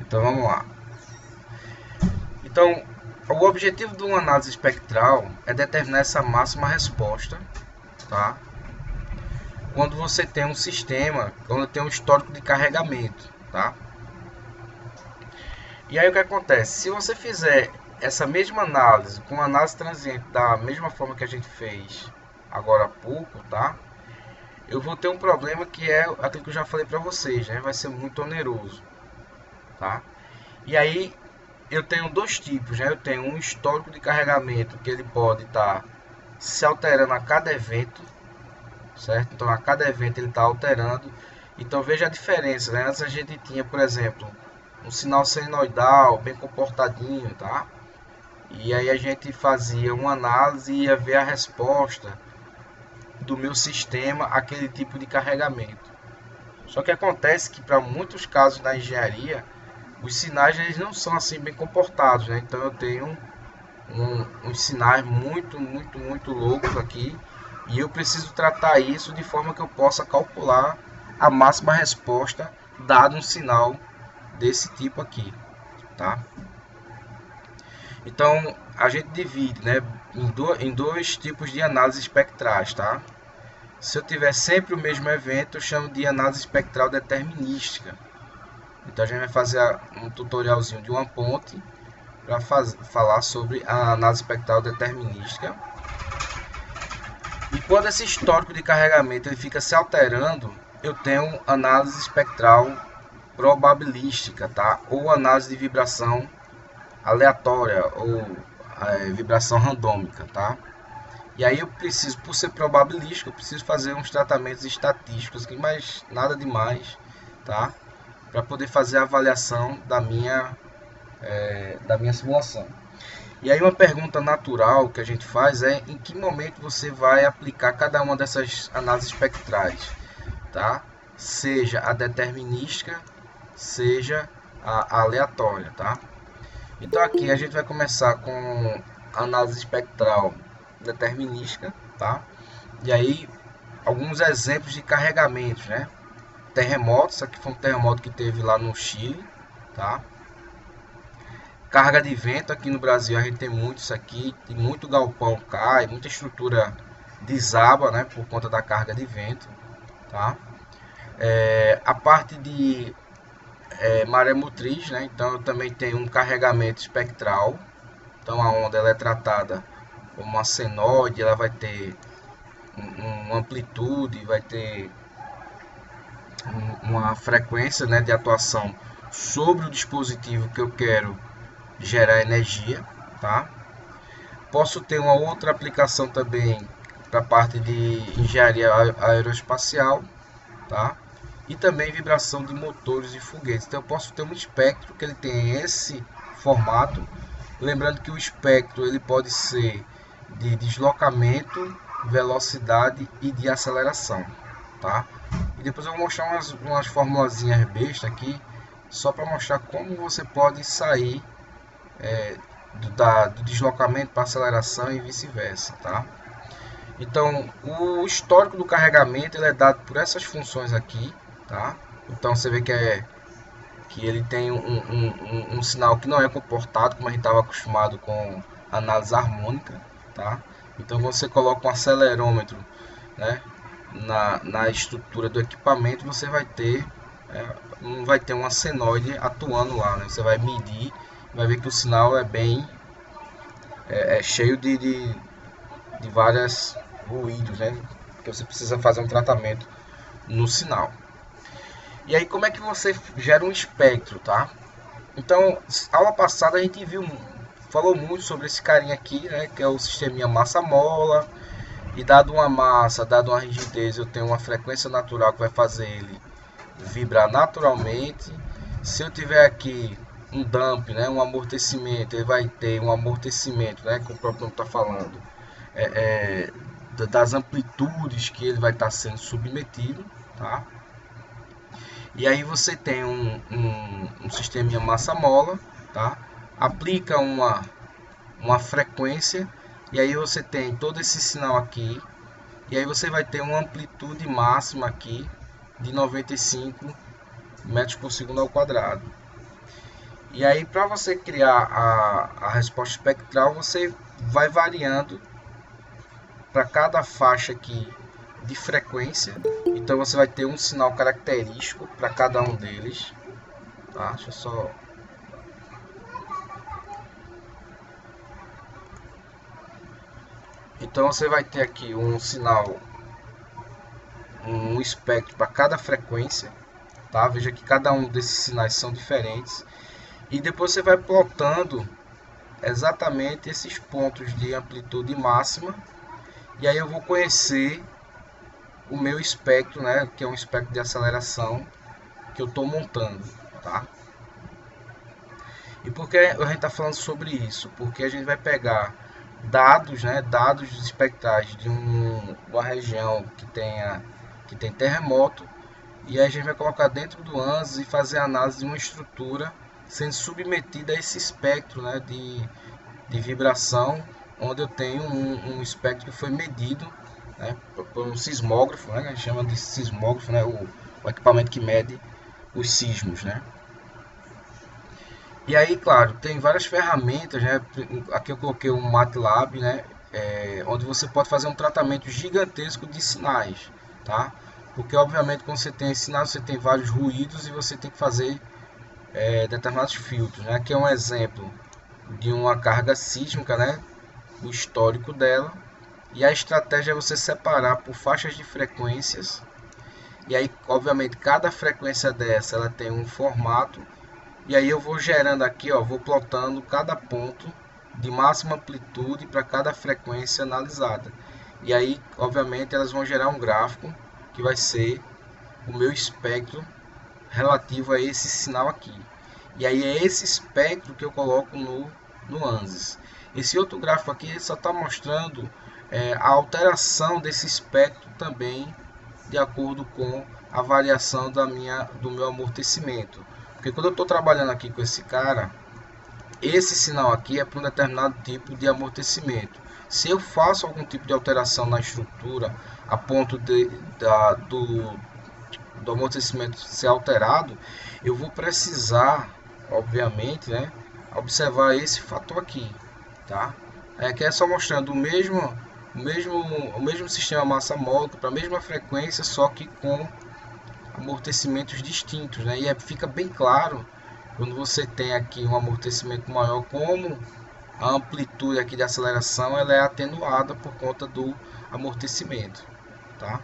Então vamos lá. Então, o objetivo de uma análise espectral é determinar essa máxima resposta, tá? Quando você tem um sistema, quando tem um histórico de carregamento, tá? E aí o que acontece? Se você fizer essa mesma análise com análise transiente da mesma forma que a gente fez agora há pouco, tá? Eu vou ter um problema que é aquilo que eu já falei para vocês, né? Vai ser muito oneroso, tá? E aí eu tenho dois tipos, né? Eu tenho um histórico de carregamento que ele pode estar se alterando a cada evento, certo? Então a cada evento ele está alterando. Então veja a diferença, né? Antes a gente tinha, por exemplo, um sinal senoidal bem comportadinho, tá? E aí a gente fazia uma análise e ia ver a resposta do meu sistema àquele tipo de carregamento. Só que acontece que para muitos casos da engenharia, os sinais eles não são assim bem comportados, né? Então eu tenho uns sinais muito loucos aqui e eu preciso tratar isso de forma que eu possa calcular a máxima resposta dado um sinal desse tipo aqui, tá? Então a gente divide, né, em dois tipos de análise espectrais, tá? Se eu tiver sempre o mesmo evento, eu chamo de análise espectral determinística. Então a gente vai fazer um tutorialzinho de uma ponte para falar sobre a análise espectral determinística. E quando esse histórico de carregamento ele fica se alterando, eu tenho análise espectral probabilística, tá? Ou análise de vibração aleatória ou vibração randômica, tá? E aí eu preciso, por ser probabilístico, eu preciso fazer uns tratamentos estatísticos aqui, mas nada demais, tá? Para poder fazer a avaliação da minha simulação. E aí uma pergunta natural que a gente faz é em que momento você vai aplicar cada uma dessas análises espectrais, tá? Seja a determinística, seja a aleatória, tá? Então aqui a gente vai começar com a análise espectral determinística, tá? E aí alguns exemplos de carregamentos, né? Terremotos, isso aqui foi um terremoto que teve lá no Chile, tá? Carga de vento, aqui no Brasil a gente tem muito isso aqui, tem muito galpão cai, muita estrutura desaba, né, por conta da carga de vento, tá? A parte de maré motriz, né, então eu também tenho um carregamento espectral, então a onda ela é tratada como uma senoide, ela vai ter uma amplitude, vai ter uma frequência, né, de atuação sobre o dispositivo que eu quero gerar energia, tá? Posso ter uma outra aplicação também para a parte de engenharia aeroespacial, tá? E também vibração de motores e foguetes. Então eu posso ter um espectro que ele tem esse formato, lembrando que o espectro ele pode ser de deslocamento, velocidade e de aceleração, tá? E depois eu vou mostrar umas formulazinhas bestas aqui, só para mostrar como você pode sair do deslocamento para aceleração e vice-versa, tá? Então, o histórico do carregamento ele é dado por essas funções aqui, tá? Então você vê que ele tem um sinal que não é comportado, como a gente estava acostumado com análise harmônica, tá? Então você coloca um acelerômetro, né, na estrutura do equipamento, você vai ter não vai ter uma senoide atuando lá, né? Você vai medir, vai ver que o sinal é bem cheio de várias ruídos, né? Que você precisa fazer um tratamento no sinal. E aí como é que você gera um espectro, tá? Então, aula passada a gente falou muito sobre esse carinha aqui, né? Que é o sisteminha massa-mola. E dado uma massa, dado uma rigidez, eu tenho uma frequência natural que vai fazer ele vibrar naturalmente. Se eu tiver aqui um dump, né, um amortecimento, ele vai ter um amortecimento, né, que o próprio nome está falando, das amplitudes que ele vai estar sendo submetido, tá? E aí você tem um sisteminha massa-mola, tá? Aplica uma frequência e aí você tem todo esse sinal aqui e aí você vai ter uma amplitude máxima aqui de 95 metros por segundo ao quadrado. E aí, para você criar a resposta espectral, você vai variando para cada faixa aqui de frequência. Então você vai ter um sinal característico para cada um deles. Tá? Deixa eu só... Então você vai ter aqui um sinal, um espectro para cada frequência. Tá? Veja que cada um desses sinais são diferentes. E depois você vai plotando exatamente esses pontos de amplitude máxima. E aí eu vou conhecer o meu espectro, né, que é um espectro de aceleração que eu estou montando, tá? E por que a gente está falando sobre isso? Porque a gente vai pegar dados, né, dados espectrais de uma região que tem terremoto, e aí a gente vai colocar dentro do ANSYS e fazer a análise de uma estrutura sendo submetida a esse espectro, né, de vibração, onde eu tenho um espectro que foi medido, né, por um sismógrafo, né, a gente chama de sismógrafo, né, o equipamento que mede os sismos, né. E aí, claro, tem várias ferramentas, né, aqui eu coloquei um MATLAB, né, onde você pode fazer um tratamento gigantesco de sinais, tá? Porque obviamente quando você tem sinais, você tem vários ruídos e você tem que fazer determinados filtros, né? Aqui é um exemplo de uma carga sísmica, né? O histórico dela. E a estratégia é você separar por faixas de frequências. E aí, obviamente, cada frequência dessa ela tem um formato. E aí eu vou gerando aqui, ó, vou plotando cada ponto de máxima amplitude para cada frequência analisada. E aí, obviamente, elas vão gerar um gráfico que vai ser o meu espectro relativo a esse sinal aqui. E aí é esse espectro que eu coloco no ANSYS. Esse outro gráfico aqui só está mostrando a alteração desse espectro também de acordo com a variação do meu amortecimento. Porque quando eu estou trabalhando aqui com esse cara, esse sinal aqui é para um determinado tipo de amortecimento. Se eu faço algum tipo de alteração na estrutura a ponto do amortecimento ser alterado, eu vou precisar, obviamente, né, observar esse fator aqui, tá? Aqui é só mostrando o mesmo sistema massa-móvel para a mesma frequência, só que com amortecimentos distintos, né? E fica bem claro quando você tem aqui um amortecimento maior, como a amplitude aqui de aceleração ela é atenuada por conta do amortecimento, tá?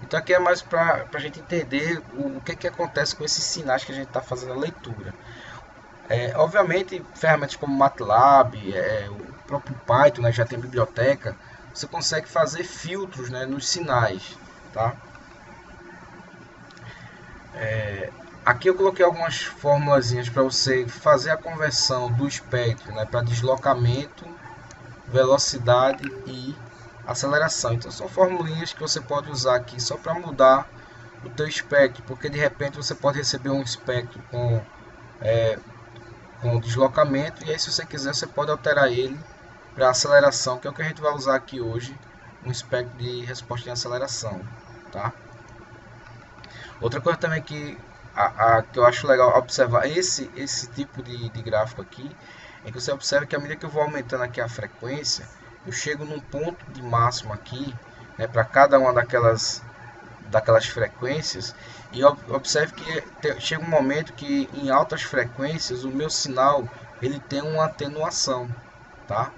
Então aqui é mais para a gente entender o que acontece com esses sinais que a gente está fazendo a leitura. Obviamente, ferramentas como MATLAB, o próprio Python, né, já tem biblioteca, você consegue fazer filtros, né, nos sinais, tá? Aqui eu coloquei algumas formulazinhas para você fazer a conversão do espectro, né, para deslocamento, velocidade e aceleração. Então são formulinhas que você pode usar aqui só para mudar o teu espectro, porque de repente você pode receber um espectro com deslocamento, e aí se você quiser você pode alterar ele para aceleração, que é o que a gente vai usar aqui hoje, um espectro de resposta em aceleração, tá? Outra coisa também que eu acho legal observar esse tipo de gráfico aqui, é que você observa que à medida que eu vou aumentando aqui a frequência, eu chego num ponto de máximo aqui, né, para cada uma daquelas frequências, e observe que chega um momento que em altas frequências o meu sinal ele tem uma atenuação, tá?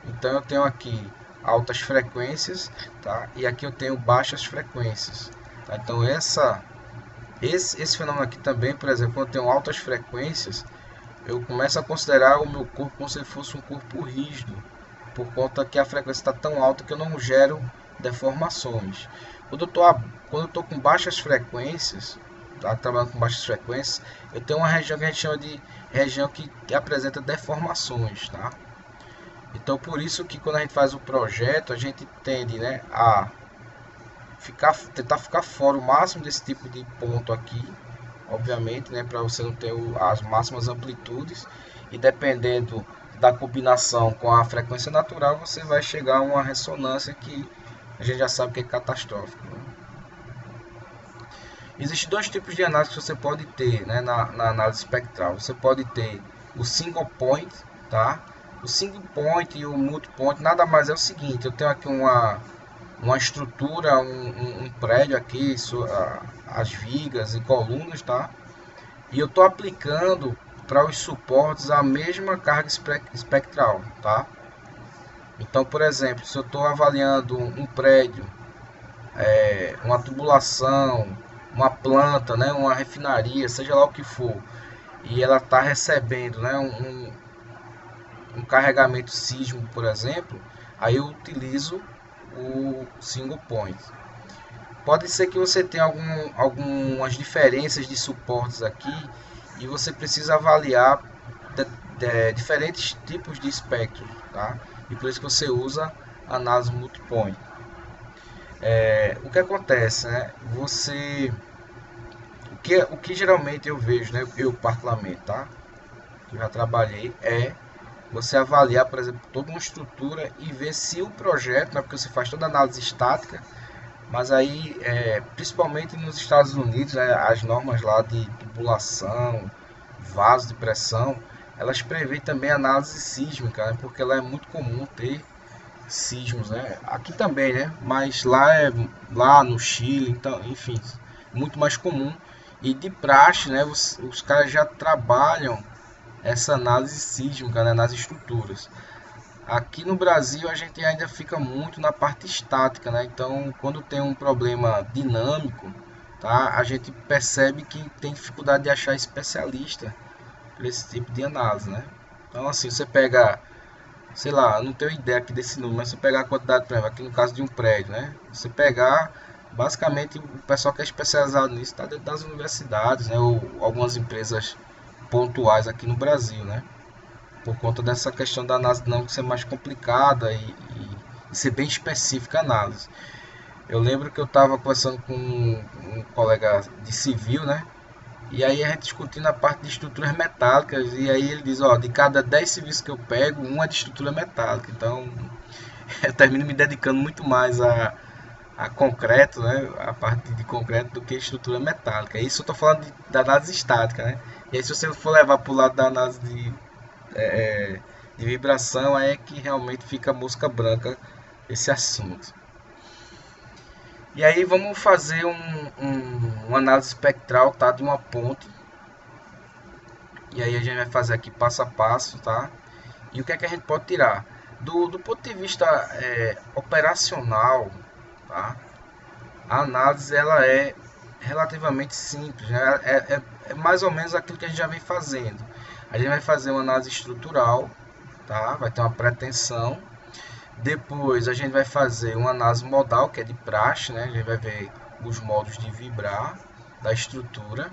Então eu tenho aqui altas frequências, tá? E aqui eu tenho baixas frequências, tá? Então esse fenômeno aqui também, por exemplo, quando eu tenho altas frequências, eu começo a considerar o meu corpo como se ele fosse um corpo rígido, por conta que a frequência está tão alta que eu não gero deformações. Quando eu estou com baixas frequências, tá, trabalhando com baixas frequências, eu tenho uma região que a gente chama de região que apresenta deformações, tá? Então por isso que quando a gente faz o projeto, a gente tende, né, a tentar ficar fora o máximo desse tipo de ponto aqui, obviamente, né, para você não ter as máximas amplitudes, e dependendo da combinação com a frequência natural, você vai chegar a uma ressonância que a gente já sabe que é catastrófica, né? Existem dois tipos de análise que você pode ter, né, na análise espectral. Você pode ter o single point, tá? O single point e o multi-point nada mais é o seguinte: eu tenho aqui uma estrutura, um prédio aqui, as vigas e colunas, tá? E eu estou aplicando para os suportes a mesma carga espectral, tá? Então, por exemplo, se eu estou avaliando um prédio, uma tubulação, uma planta, né, uma refinaria, seja lá o que for, e ela está recebendo, né, um carregamento sísmico, por exemplo, aí eu utilizo o single point. Pode ser que você tenha algumas diferenças de suportes aqui e você precisa avaliar diferentes tipos de espectro, tá? E por isso que você usa análise multipoint. O que acontece, né? O que geralmente eu vejo, né? Eu particularmente, tá? Que já trabalhei, você avaliar, por exemplo, toda uma estrutura e ver se o projeto, né? Porque você faz toda a análise estática, mas aí, principalmente nos Estados Unidos, né, as normas lá de tubulação, vaso de pressão, elas prevêem também análise sísmica, né, porque lá é muito comum ter sismos, né? Aqui também, né? Mas lá no Chile, então, enfim, muito mais comum. E de praxe, né? Os caras já trabalham essa análise sísmica, né, nas estruturas. Aqui no Brasil a gente ainda fica muito na parte estática, né? Então, quando tem um problema dinâmico, tá? A gente percebe que tem dificuldade de achar especialista para esse tipo de análise, né? Então, assim, você pega, sei lá, eu não tenho ideia aqui desse número, mas você pegar a quantidade, por exemplo, aqui no caso de um prédio, né? Você pegar, basicamente, o pessoal que é especializado nisso está dentro das universidades, né? Ou algumas empresas pontuais aqui no Brasil, né? Por conta dessa questão da análise dinâmica ser mais complicada e ser bem específica a análise. Eu lembro que eu estava conversando com um colega de civil, né? E aí a gente discutindo a parte de estruturas metálicas, e aí ele diz, ó, de cada 10 serviços que eu pego, uma é de estrutura metálica. Então, eu termino me dedicando muito mais a concreto, né? A parte de concreto do que estrutura metálica. Isso eu estou falando da análise estática, né? E aí se você for levar para o lado da análise de vibração, é que realmente fica mosca branca esse assunto. E aí vamos fazer uma análise espectral, tá, de uma ponte. E aí a gente vai fazer aqui passo a passo, tá? E o que é que a gente pode tirar? Do ponto de vista operacional, tá? A análise ela é relativamente simples, né? É mais ou menos aquilo que a gente já vem fazendo. A gente vai fazer uma análise estrutural, tá? Vai ter uma pretensão. Depois a gente vai fazer uma análise modal, que é de praxe, né? A gente vai ver os modos de vibrar da estrutura.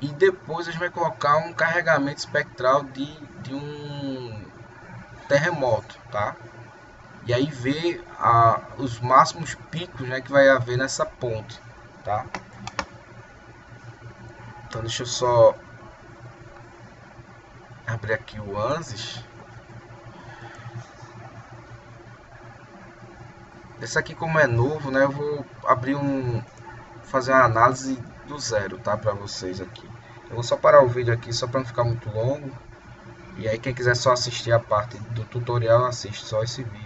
E depois a gente vai colocar um carregamento espectral de um terremoto, tá? E aí ver os máximos picos, né, que vai haver nessa ponte, tá? Então deixa eu só abrir aqui o ANSYS. Esse aqui, como é novo, né, eu vou fazer uma análise do zero, tá, para vocês aqui. Eu vou só parar o vídeo aqui só para não ficar muito longo. E aí quem quiser só assistir a parte do tutorial, assiste só esse vídeo.